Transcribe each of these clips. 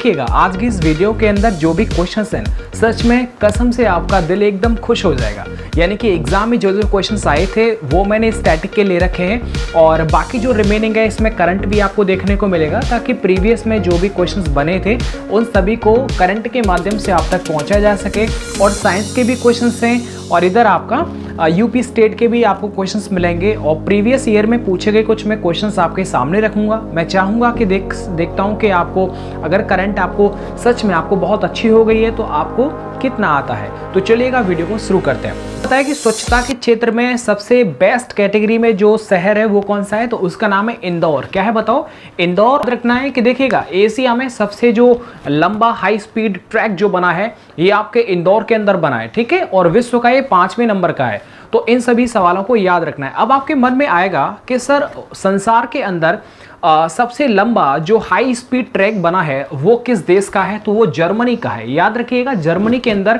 देखिएगा आज की इस वीडियो के अंदर जो भी क्वेश्चंस हैं, सच में कसम से आपका दिल एकदम खुश हो जाएगा। यानी कि एग्जाम में जो जो क्वेश्चंस आए थे वो मैंने स्टैटिक के ले रखे हैं और बाकी जो रिमेनिंग है इसमें करंट भी आपको देखने को मिलेगा, ताकि प्रीवियस में जो भी क्वेश्चंस बने थे उन सभी को करंट के माध्यम से आप तक पहुंचाया जा सके। और साइंस के भी क्वेश्चंस हैं और इधर आपका यूपी स्टेट के भी आपको क्वेश्चंस मिलेंगे और प्रीवियस ईयर में पूछे गए कुछ मैं क्वेश्चंस आपके सामने रखूंगा। मैं चाहूँगा कि देखता हूँ कि आपको अगर करंट आपको सच में आपको बहुत अच्छी हो गई है तो आपको कितना आता है। तो चलिएगा वीडियो को शुरू करते हैं। पता है कि स्वच्छता के क्षेत्र में सबसे बेस्ट कैटेगरी में जो शहर है वो कौन सा है, तो उसका नाम है इंदौर। क्या है बताओ? इंदौर रखना है कि देखिएगा एशिया में सबसे जो लंबा हाई स्पीड ट्रैक जो बना है ये आपके इंदौर के अंदर बना है, ठीक है, और विश्व का ये 5वें नंबर का है। तो इन सभी सवालों को याद रखना है। अब आपके मन में आएगा कि सर संसार के अंदर सबसे लंबा जो हाई स्पीड ट्रैक बना है वो किस देश का है, तो वो जर्मनी का है। याद रखिएगा जर्मनी के अंदर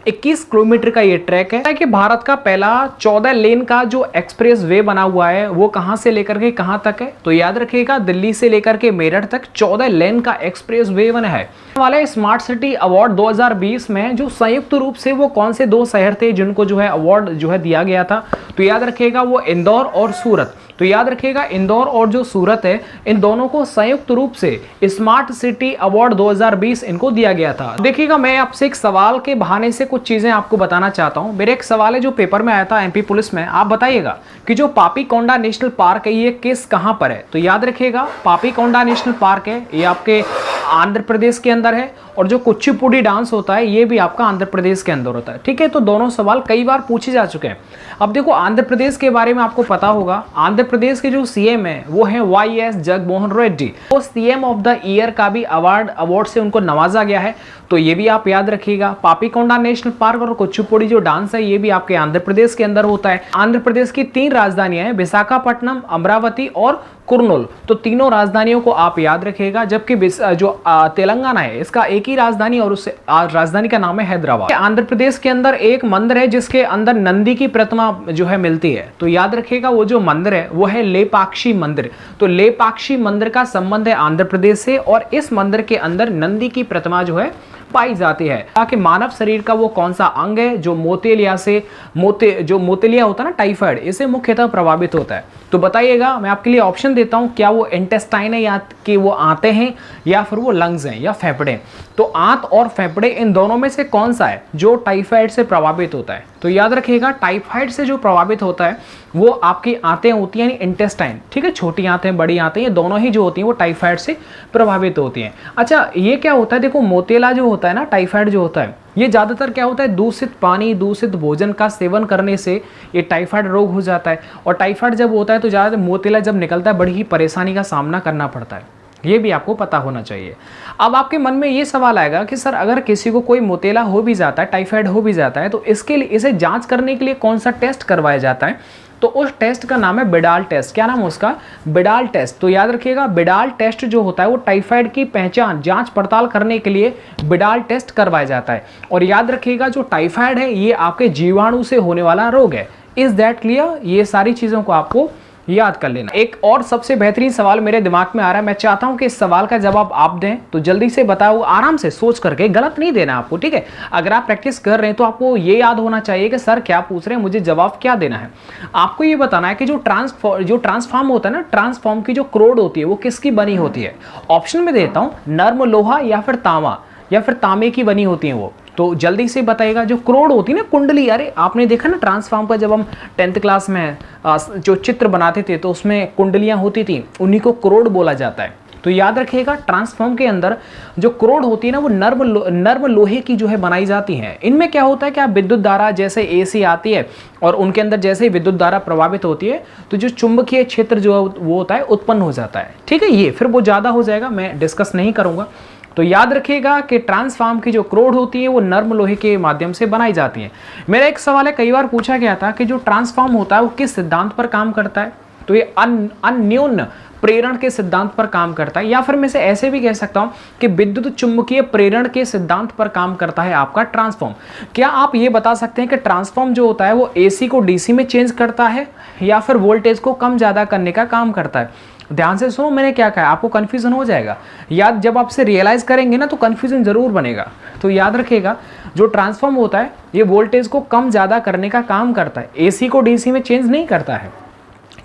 21 किलोमीटर का ये ट्रैक है कि भारत का पहला 14 लेन का जो एक्सप्रेस वे बना हुआ है वो कहां से लेकर के कहां तक है, तो याद रखिएगा दिल्ली से लेकर के मेरठ तक 14 लेन का एक्सप्रेस वे बना है। वाले स्मार्ट सिटी अवार्ड 2020 में जो संयुक्त रूप से वो कौन से दो शहर थे जिनको जो है अवार्ड जो है दिया गया था, तो याद रखिएगा वो इंदौर और सूरत। तो याद रखिएगा इंदौर और जो सूरत है इन दोनों को संयुक्त रूप से स्मार्ट सिटी अवार्ड 2020 इनको दिया गया था। देखिएगा मैं आपसे एक सवाल के बहाने से कुछ चीजें आपको बताना चाहता हूं। मेरे एक सवाल है जो पेपर में आया था एमपी पुलिस में, आप बताइएगा कि जो पापीकोंडा नेशनल पार्क है ये किस कहां पर है, तो याद रखिएगा पापीकोंडा नेशनल पार्क है ये आपके आंध्र प्रदेश के अंदर है और जो कुचिपुड़ी डांस होता है ये भी आपका आंध्र प्रदेश के अंदर होता है, ठीक है। तो दोनों सवाल कई बार पूछे जा चुके हैं। अब देखो आंध्र प्रदेश के बारे में आपको पता होगा, आंध्र प्रदेश के जो सीएम है वो है वाईएस जगनमोहन रेड्डी। वो सीएम ऑफ द ईयर का भी अवार्ड से उनको नवाजा गया है, तो ये भी आप याद रखिएगा। पापीकोंडा नेशनल पार्क और कुचिपुड़ी जो डांस है ये भी आपके आंध्र प्रदेश के अंदर होता है। आंध्र प्रदेश की 3 राजधानियां हैं, विशाखापट्टनम, अमरावती और कुर्नूल। तो तीनों राजधानियों को आप याद रखिएगा। जबकि जो तेलंगाना है इसका एक ही राजधानी और उस राजधानी का नाम है हैदराबाद। आंध्र प्रदेश के अंदर एक मंदिर है जिसके अंदर नंदी की प्रतिमा जो है मिलती है, तो याद रखिएगा वो जो मंदिर है वो है लेपाक्षी मंदिर। तो लेपाक्षी मंदिर का संबंध है आंध्र प्रदेश से और इस मंदिर के अंदर नंदी की प्रतिमा जो है पाई जाती है। ताकि मानव शरीर का वो कौन सा अंग है जो मोतेलिया होता है ना, टाइफाइड, इसे मुख्यतः प्रभावित होता है। तो बताइएगा, मैं आपके लिए ऑप्शन देता हूं, क्या वो इंटेस्टाइन है या कि वो आंतें हैं या फिर वो लंग्स हैं या फेफड़े। तो आंत और फेफड़े इन दोनों में से कौन सा है जो टाइफाइड से प्रभावित होता है, तो याद रखिएगा टाइफाइड से जो प्रभावित होता है वो आपकी आंतें होती हैं, यानी इंटेस्टाइन, ठीक है। छोटी आंतें बड़ी आंतें ये दोनों ही जो होती हैं वो टाइफाइड से प्रभावित होती हैं। अच्छा ये क्या होता है, देखो मोतेला जो होता है ना, टाइफाइड जो होता है ये ज़्यादातर क्या होता है, दूषित पानी दूषित भोजन का सेवन करने से ये टाइफाइड रोग हो जाता है। और टाइफाइड जब होता है तो ज़्यादा मोतेला जब निकलता है बड़ी ही परेशानी का सामना करना पड़ता है, ये भी आपको पता होना चाहिए। अब आपके मन में ये सवाल आएगा कि सर अगर किसी को कोई मोतेला हो भी जाता है, टाइफाइड हो भी जाता है, तो इसके लिए इसे जांच करने के लिए कौन सा टेस्ट करवाया जाता है, तो उस टेस्ट का नाम है बिडाल टेस्ट। क्या नाम है उसका? Widal test. तो याद रखिएगा बिडाल टेस्ट जो होता है वो टाइफाइड की पहचान जांच पड़ताल करने के लिए बिडाल टेस्ट करवाया जाता है। और याद रखिएगा जो टाइफाइड है ये आपके जीवाणु से होने वाला रोग है। Is that clear? ये सारी चीजों को आपको याद कर लेना। एक और सबसे बेहतरीन सवाल मेरे दिमाग में आ रहा है, मैं चाहता हूं कि इस सवाल का जवाब आप दें, तो जल्दी से बताओ, आराम से सोच करके, गलत नहीं देना आपको, ठीक है। अगर आप प्रैक्टिस कर रहे हैं तो आपको ये याद होना चाहिए कि सर क्या पूछ रहे हैं, मुझे जवाब क्या देना है। आपको ये बताना है कि जो ट्रांसफॉर्म होता है ना, ट्रांसफॉर्म की जो क्रोड होती है वो किसकी बनी होती है। ऑप्शन में देता हूं, नर्म लोहा या फिर तांबा या फिर तांबे की बनी होती है वो। तो जल्दी से बताइएगा। जो क्रोड होती है ना, कुंडली, अरे आपने देखा ना ट्रांसफॉर्म का, जब हम 10th क्लास में जो चित्र बनाते थे तो उसमें कुंडलियां होती थी, उन्हीं को क्रोड बोला जाता है। तो याद रखिएगा ट्रांसफॉर्म के अंदर जो क्रोड होती है ना वो नर्म लोहे की जो है बनाई जाती हैं। इनमें क्या होता है कि आप विद्युत धारा जैसे एसी आती है और उनके अंदर जैसे ही विद्युत धारा प्रभावित होती है तो जो चुंबकीय क्षेत्र जो वो होता है उत्पन्न हो जाता है, ठीक है। ये फिर वो ज़्यादा हो जाएगा, मैं डिस्कस नहीं करूँगा। तो याद रखिएगा कि ट्रांसफॉर्म की जो क्रोड होती है वो नर्म लोहे के माध्यम से बनाई जाती है। मेरा एक सवाल है, कई बार पूछा गया था कि जो ट्रांसफॉर्म होता है वो किस सिद्धांत पर काम करता है, तो ये अन्योन्य प्रेरण के सिद्धांत पर काम करता है, या फिर मैं इसे ऐसे भी कह सकता हूं कि विद्युत चुंबकीय प्रेरण के सिद्धांत पर काम करता है आपका ट्रांसफॉर्म। क्या आप ये बता सकते हैं कि ट्रांसफॉर्म जो होता है वो एसी को डीसी में चेंज करता है या फिर वोल्टेज को कम ज्यादा करने का काम करता है? ध्यान से सुनो मैंने क्या कहा, आपको कन्फ्यूजन हो जाएगा। याद जब आपसे रियलाइज करेंगे ना तो कन्फ्यूजन जरूर बनेगा। तो याद रखिएगा, जो ट्रांसफॉर्म होता है ये वोल्टेज को कम ज़्यादा करने का काम करता है, एसी को डीसी में चेंज नहीं करता है।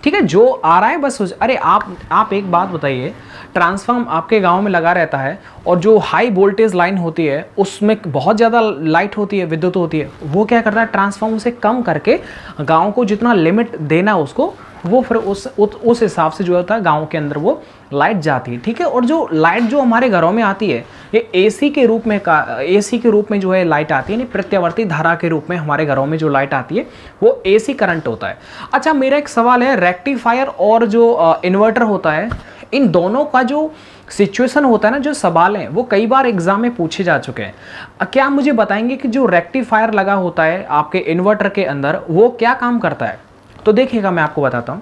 ठीक है, जो आ रहा है बस अरे आप एक बात बताइए, ट्रांसफॉर्म आपके गांव में लगा रहता है और जो हाई वोल्टेज लाइन होती है उसमें बहुत ज़्यादा लाइट होती है, विद्युत होती है, वो क्या करता है ट्रांसफॉर्म उसे कम करके गांव को जितना लिमिट देना उसको, वो फिर उस हिसाब से जो होता है गांव के अंदर वो लाइट जाती है। ठीक है, और जो लाइट जो हमारे घरों में आती है ये एसी के रूप में जो है लाइट आती है, यानी प्रत्यावर्ती धारा के रूप में हमारे घरों में जो लाइट आती है वो एसी करंट होता है। अच्छा, मेरा एक सवाल है, रेक्टिफायर और जो इन्वर्टर होता है, इन दोनों का जो सिचुएशन होता है ना, जो सवाल हैं वो कई बार एग्जाम में पूछे जा चुके हैं। क्या आप मुझे बताएंगे कि जो रेक्टिफायर लगा होता है आपके इन्वर्टर के अंदर वो क्या काम करता है? तो देखिएगा मैं आपको बताता हूँ।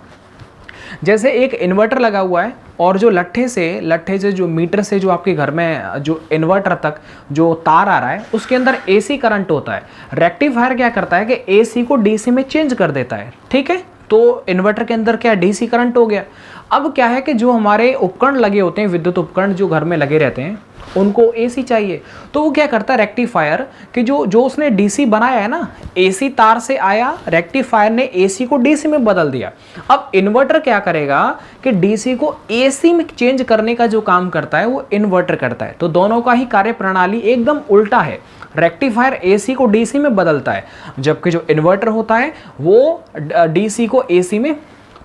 जैसे एक इन्वर्टर लगा हुआ है और जो लट्ठे से जो मीटर से जो आपके घर में जो इन्वर्टर तक जो तार आ रहा है उसके अंदर एसी करंट होता है। रेक्टिफायर क्या करता है कि एसी को डीसी में चेंज कर देता है। ठीक है, तो इन्वर्टर के अंदर क्या डीसी करंट हो गया। अब क्या है कि जो हमारे उपकरण लगे होते हैं, विद्युत उपकरण जो घर में लगे रहते हैं, उनको एसी चाहिए, तो वो क्या करता है रेक्टिफायर कि जो उसने डीसी बनाया है ना, एसी तार से आया, रेक्टिफायर ने एसी को डीसी में बदल दिया। अब इन्वर्टर क्या करेगा कि डीसी को एसी में चेंज करने का जो काम करता है वो इन्वर्टर करता है। तो दोनों का ही कार्य प्रणाली एकदम उल्टा है। रेक्टिफायर एसी को डीसी में बदलता है, जबकि जो इन्वर्टर होता है वो डीसी को एसी में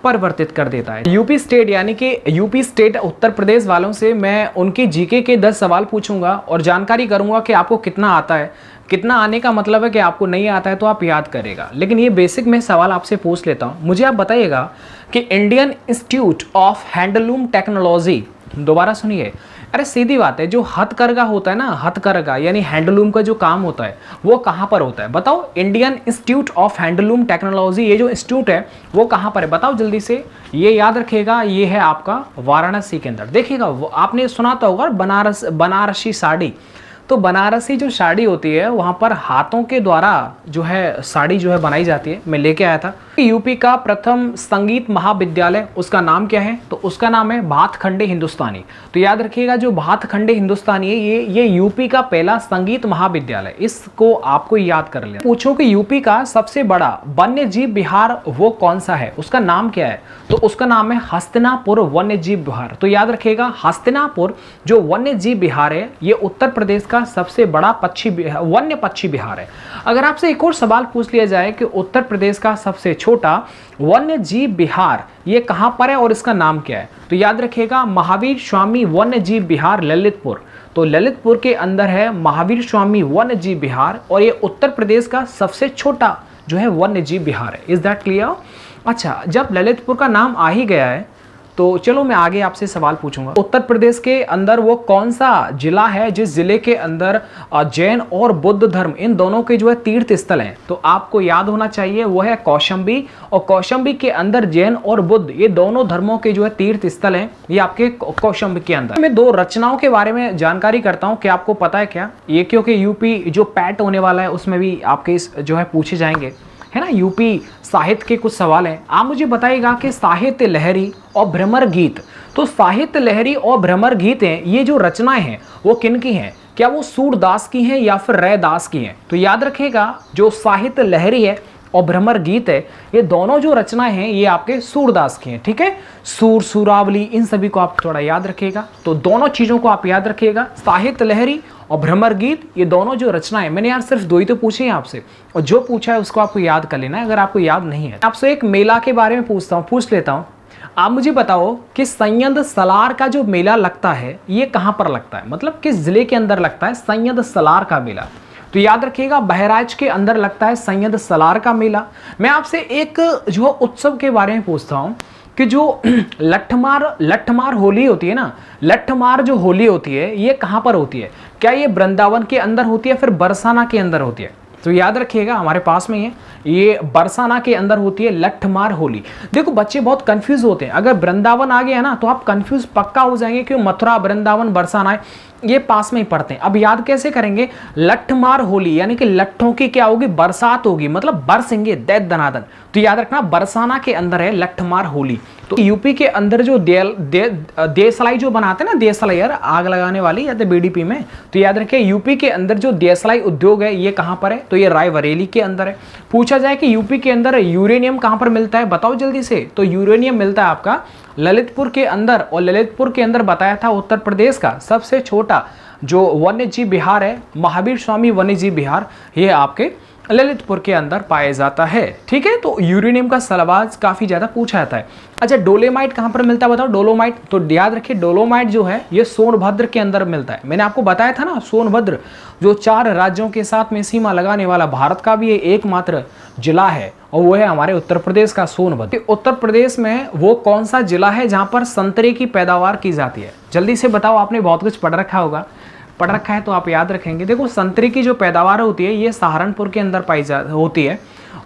परिवर्तित कर देता है। यूपी स्टेट यानी कि यूपी स्टेट उत्तर प्रदेश वालों से मैं उनकी जीके के 10 सवाल पूछूंगा और जानकारी करूंगा कि आपको कितना आता है। कितना आने का मतलब है कि आपको नहीं आता है तो आप याद करेगा, लेकिन ये बेसिक मैं सवाल आपसे पूछ लेता हूं। मुझे आप बताइएगा कि Indian institute of handloom technology, दोबारा सुनिए, अरे सीधी बात है, जो हथकरघा होता है ना, हथकरघा यानी हैंडलूम का जो काम होता है वो कहाँ पर होता है बताओ? Indian institute of handloom technology, ये जो इंस्टीट्यूट है वो कहाँ पर है बताओ जल्दी से। ये याद रखिएगा, ये है आपका वाराणसी के अंदर। देखिएगा, वो आपने सुना तो होगा बनारसी साड़ी, तो बनारसी जो साड़ी होती है वहाँ पर हाथों के द्वारा जो है साड़ी जो है बनाई जाती है। मैं लेके आया था। यूपी का प्रथम संगीत महाविद्यालय, उसका नाम क्या है? तो उसका नाम है भातखंडे हिंदुस्तानी। तो याद रखिएगा, जो भातखंडे हिंदुस्तानी है ये यूपी का पहला संगीत महाविद्यालय, इसको आपको याद कर लेना। पूछो कि यूपी का सबसे बड़ा वन्यजीव विहार वो कौन सा है, उसका नाम क्या है? तो उसका नाम है हस्तिनापुर वन्यजीव विहार। तो याद रखिएगा, हस्तिनापुर जो वन्यजीव विहार है ये उत्तर प्रदेश का सबसे बड़ा वन्य पक्षी विहार है। अगर आपसे एक और सवाल पूछ लिया जाए कि उत्तर प्रदेश का सबसे छोटा वन्य जीव विहार ये कहां पर है और इसका नाम क्या है, तो याद रखिएगा महावीर स्वामी वन्य जीव विहार ललितपुर। तो ललितपुर के अंदर है महावीर स्वामी वन्य जीव विहार और ये उत्तर प्रदेश का सबसे छोटा जो है वन्य जीव विहार है। Is that clear? अच्छा, जब ललितपुर का नाम आ ही गया है तो चलो मैं आगे आपसे सवाल पूछूंगा। उत्तर प्रदेश के अंदर वो कौन सा जिला है जिस जिले के अंदर जैन और बुद्ध धर्म इन दोनों के जो है तीर्थ स्थल हैं? तो आपको याद होना चाहिए वो है कौशाम्बी, और कौशाम्बी के अंदर जैन और बुद्ध ये दोनों धर्मों के जो है तीर्थ स्थल हैं, ये आपके कौशाम्बी के अंदर। मैं 2 रचनाओं के बारे में जानकारी करता हूँ कि आपको पता है क्या ये, क्योंकि यूपी जो पैट होने वाला है उसमें भी आपके जो है पूछे जाएंगे, है ना। यूपी साहित्य के कुछ सवाल हैं। आप मुझे बताइएगा कि साहित्य लहरी और भ्रमर गीत, तो साहित्य लहरी और भ्रमर गीत हैं, ये जो रचनाएं हैं वो किन की हैं? क्या वो सूरदास की हैं या फिर रैदास की हैं? तो याद रखिएगा, जो साहित्य लहरी है और भ्रमर गीत है ये दोनों जो रचनाएं हैं ये आपके सूरदास की हैं। ठीक है, सूर, सूरावली, इन सभी को आप थोड़ा याद रखिएगा। तो दोनों चीजों को आप याद रखिएगा, साहित्य लहरी और भ्रमर गीत ये दोनों जो रचनाएं, मैंने यार सिर्फ 2 ही तो पूछे हैं आपसे, और जो पूछा है उसको आपको याद कर लेना है अगर आपको याद नहीं है। आपसे एक मेला के बारे में पूछ लेता हूँ। आप मुझे बताओ कि सैयद सलार का जो मेला लगता है ये कहाँ पर लगता है, मतलब किस जिले के अंदर लगता है सैयद सलार का मेला? तो याद रखिएगा, बहराइच के अंदर लगता है सैयद सलार का मेला। मैं आपसे एक जो उत्सव के बारे में पूछता हूँ कि जो लठमार होली होती है ना, लठमार जो होली होती है ये कहाँ पर होती है? क्या ये वृंदावन के अंदर होती है फिर बरसाना के अंदर होती है? तो याद रखिएगा, हमारे पास में है ये बरसाना के अंदर होती है लठमार होली। देखो बच्चे बहुत कंफ्यूज होते हैं, अगर वृंदावन आ गया ना तो आप कंफ्यूज पक्का हो जाएंगे कि मथुरा, वृंदावन, बरसाना है। ये पास में ही पढ़ते हैं। अब याद कैसे करेंगे, लठमार होली यानी कि लट्ठों की क्या होगी, बरसात होगी, मतलब बरसेंगे दैत दनादन। तो याद रखना बरसाना के अंदर है लठमार होली। तो यूपी के अंदर जो देसलाई जो बनाते हैं ना, देसलाई यार आग लगाने वाली या तो बीडीपी में, तो याद रखिए यूपी के अंदर जो देसलाई उद्योग है ये कहां पर है, तो ये रायबरेली के अंदर है। पूछा जाए कि यूपी के अंदर यूरेनियम कहां पर मिलता है, बताओ जल्दी से। तो यूरेनियम मिलता है आपका ललितपुर के अंदर, और ललितपुर के अंदर बताया था उत्तर प्रदेश का सबसे छोटा जो वन्य जीव विहार है, महावीर स्वामी वन्य जीव विहार, ये आपके ललितपुर के अंदर पाया जाता है। ठीक है, तो यूरेनियम का सवाल काफी ज्यादा पूछा जाता है। अच्छा, डोलेमाइट कहां पर मिलता है बताओ, डोलोमाइट। तो याद रखिए डोलोमाइट जो है ये सोनभद्र के अंदर मिलता है। मैंने आपको बताया था ना, सोनभद्र जो 4 राज्यों के साथ में सीमा लगाने वाला भारत का भी एकमात्र जिला है, और वो है हमारे उत्तर प्रदेश का सोनभद्र। उत्तर प्रदेश में वो कौन सा जिला है जहां पर संतरे की पैदावार की जाती है, जल्दी से बताओ। आपने बहुत कुछ पढ़ रखा होगा, पढ़ रखा है तो आप याद रखेंगे। देखो संतरे की जो पैदावार होती है ये सहारनपुर के अंदर होती है।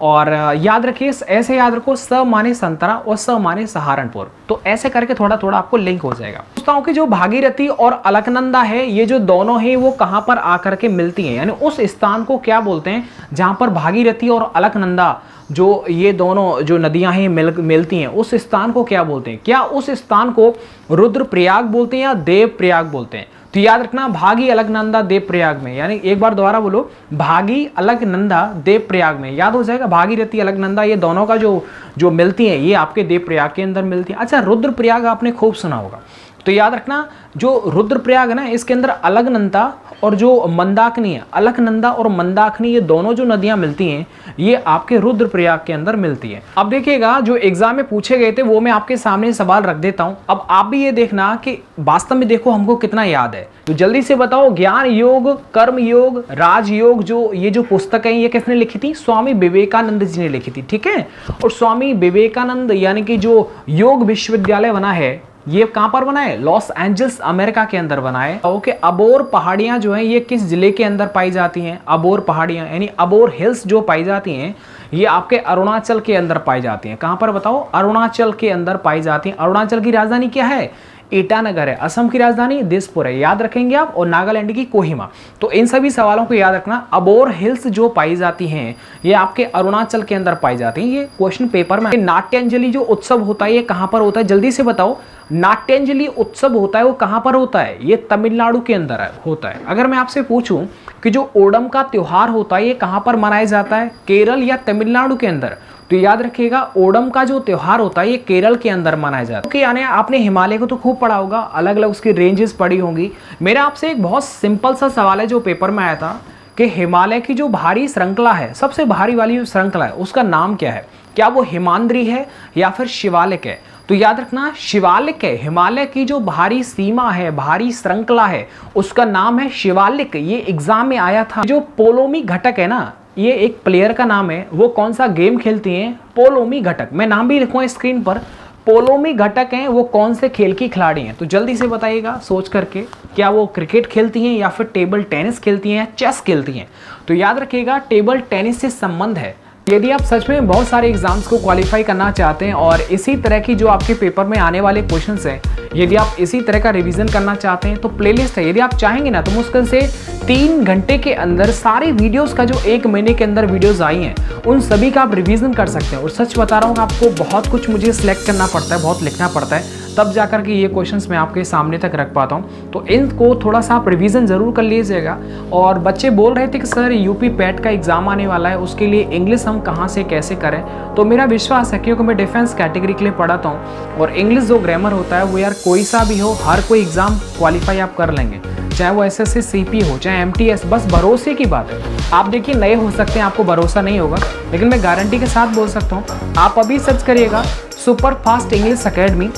और याद रखिए, ऐसे याद रखो, स माने संतरा और स माने सहारनपुर, तो ऐसे करके थोड़ा थोड़ा आपको लिंक हो जाएगा। पूछता कि जो भागीरथी और अलकनंदा है, ये जो दोनों हैं वो कहां पर आकर के मिलती हैं, यानी उस स्थान को क्या बोलते हैं जहां पर भागीरथी और अलकनंदा जो ये दोनों जो नदियां हैं मिलती हैं, उस स्थान को क्या बोलते हैं? क्या उस स्थान को रुद्रप्रयाग बोलते हैं या देवप्रयाग बोलते हैं? तो याद रखना भागी अलकनंदा देवप्रयाग में, यानी एक बार दोबारा बोलो, भागी अलकनंदा देवप्रयाग में, याद हो जाएगा। भागीरथी अलकनंदा ये दोनों का जो मिलती हैं ये आपके देवप्रयाग के अंदर मिलती हैं। अच्छा, रुद्रप्रयाग आपने खूब सुना होगा, तो याद रखना जो रुद्रप्रयाग है ना, इसके अंदर अलकनंदा और जो मंदाकिनी है, अलकनंदा और मंदाकिनी ये दोनों जो नदियां मिलती हैं ये आपके रुद्रप्रयाग के अंदर मिलती है। अब देखिएगा जो एग्जाम में पूछे गए थे वो मैं आपके सामने सवाल रख देता हूं। अब आप भी ये देखना कि वास्तव में देखो हमको कितना याद है, तो जल्दी से बताओ। ज्ञान योग, कर्म योग, राजयोग, जो ये जो पुस्तक है ये किसने लिखी थी? स्वामी विवेकानंद जी ने लिखी थी। ठीक है, और स्वामी विवेकानंद यानी कि जो योग विश्वविद्यालय बना है ये कहां पर बना है? लॉस एंजल्स अमेरिका के अंदर बना है। ओके, अबोर पहाड़ियां जो हैं ये किस जिले के अंदर पाई जाती हैं? अबोर पहाड़ियां यानी अबोर हिल्स जो पाई जाती हैं ये आपके अरुणाचल के अंदर पाई जाती हैं। कहां पर बताओ? अरुणाचल के अंदर पाई जाती हैं। अरुणाचल की राजधानी क्या है? ईटानगर है। असम की राजधानी दिसपुर है, याद रखेंगे आप, और नागालैंड की कोहिमा। तो इन सभी सवालों को याद रखना। अबोर हिल्स जो पाई जाती हैं ये आपके अरुणाचल के अंदर पाई जाती हैं। ये क्वेश्चन पेपर में। नाट्यांजलि जो उत्सव होता है ये कहां पर होता है? जल्दी से बताओ। नाट्यांजलि उत्सव होता है वो कहां पर होता है? ये तमिलनाडु के अंदर होता है। अगर मैं आपसे पूछूं कि जो ओणम का त्योहार होता है ये कहां पर मनाया जाता है? केरल या तमिलनाडु के अंदर? तो याद रखिएगा ओणम का जो त्योहार होता है ये केरल के अंदर मनाया जाता है। यानी आपने हिमालय को तो खूब पढ़ा होगा, अलग अलग उसकी रेंजेस पढ़ी होंगी। मेरा आपसे एक बहुत सिंपल सा सवाल है जो पेपर में आया था कि हिमालय की जो भारी श्रृंखला है, सबसे भारी वाली जो श्रृंखला है उसका नाम क्या है? क्या वो हिमाद्री है या फिर शिवालिक है? तो याद रखना शिवालिक है। हिमालय की जो भारी सीमा है, भारी श्रृंखला है, उसका नाम है शिवालिक। ये एग्जाम में आया था। जो पोलोमी घटक है ना, ये एक प्लेयर का नाम है, वो कौन सा गेम खेलती हैं? पोलोमी घटक। मैं नाम भी लिखूंगा स्क्रीन पर। पोलोमी घटक हैं वो कौन से खेल की खिलाड़ी हैं? तो जल्दी से बताइएगा सोच करके, क्या वो क्रिकेट खेलती हैं या फिर टेबल टेनिस खेलती हैं या चेस खेलती हैं? तो याद रखिएगा टेबल टेनिस से संबंध है। यदि आप सच में बहुत सारे एग्जाम्स को क्वालिफाई करना चाहते हैं और इसी तरह की जो आपके पेपर में आने वाले क्वेश्चंस हैं, यदि आप इसी तरह का रिवीजन करना चाहते हैं तो प्लेलिस्ट है। यदि आप चाहेंगे ना तो मुश्किल से 3 घंटे के अंदर सारी वीडियोस का जो 1 महीने के अंदर वीडियोस आई हैं उन सभी का आप रिवीजन कर सकते हैं। और सच बता रहा हूँ आपको बहुत कुछ मुझे सिलेक्ट करना पड़ता है, बहुत लिखना पड़ता है, तब जाकर के ये क्वेश्चंस मैं आपके सामने तक रख पाता हूँ। तो इनको थोड़ा सा आप रिवीजन जरूर कर लीजिएगा। और बच्चे बोल रहे थे कि सर यूपी पैट का एग्जाम आने वाला है, उसके लिए इंग्लिश हम कहाँ से कैसे करें? तो मेरा विश्वास है, क्योंकि मैं डिफेंस कैटेगरी के लिए पढ़ाता हूँ और इंग्लिश जो ग्रामर होता है वो यार कोई सा भी हो, हर कोई एग्जाम क्वालिफाई आप कर लेंगे, चाहे वो SSC CP हो चाहे MTS, बस भरोसे की बात है। आप देखिए नए हो सकते हैं, आपको भरोसा नहीं होगा, लेकिन मैं गारंटी के साथ बोल सकता हूँ। आप अभी सर्च करिएगा super fast English academy,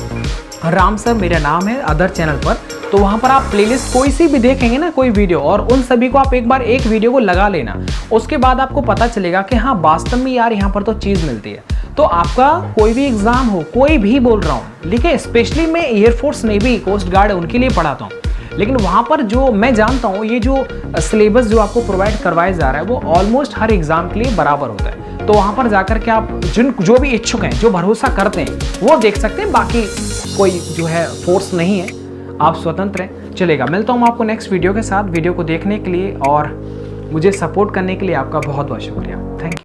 Ram sir मेरा नाम है अदर चैनल पर, तो वहाँ पर आप प्लेलिस्ट कोई सी भी देखेंगे ना, कोई वीडियो, और उन सभी को आप एक बार एक वीडियो को लगा लेना। उसके बाद आपको पता चलेगा कि हाँ वास्तव में यार यहाँ पर तो चीज़ मिलती है। तो आपका कोई भी एग्जाम हो, कोई भी बोल रहा हूँ, देखिए स्पेशली मैं एयरफोर्स, नेवी, कोस्ट गार्ड उनके लिए पढ़ाता हूँ, लेकिन वहाँ पर जो मैं जानता हूँ ये जो सिलेबस जो आपको प्रोवाइड करवाया जा रहा है वो ऑलमोस्ट हर एग्जाम के लिए बराबर होता है। तो वहाँ पर जाकर के आप जो भी इच्छुक हैं, जो भरोसा करते हैं वो देख सकते हैं। बाकी कोई जो है फोर्स नहीं है, आप स्वतंत्र हैं। चलेगा। मिलता हूँ आपको नेक्स्ट वीडियो के साथ। वीडियो को देखने के लिए और मुझे सपोर्ट करने के लिए आपका बहुत बहुत शुक्रिया। Thank you.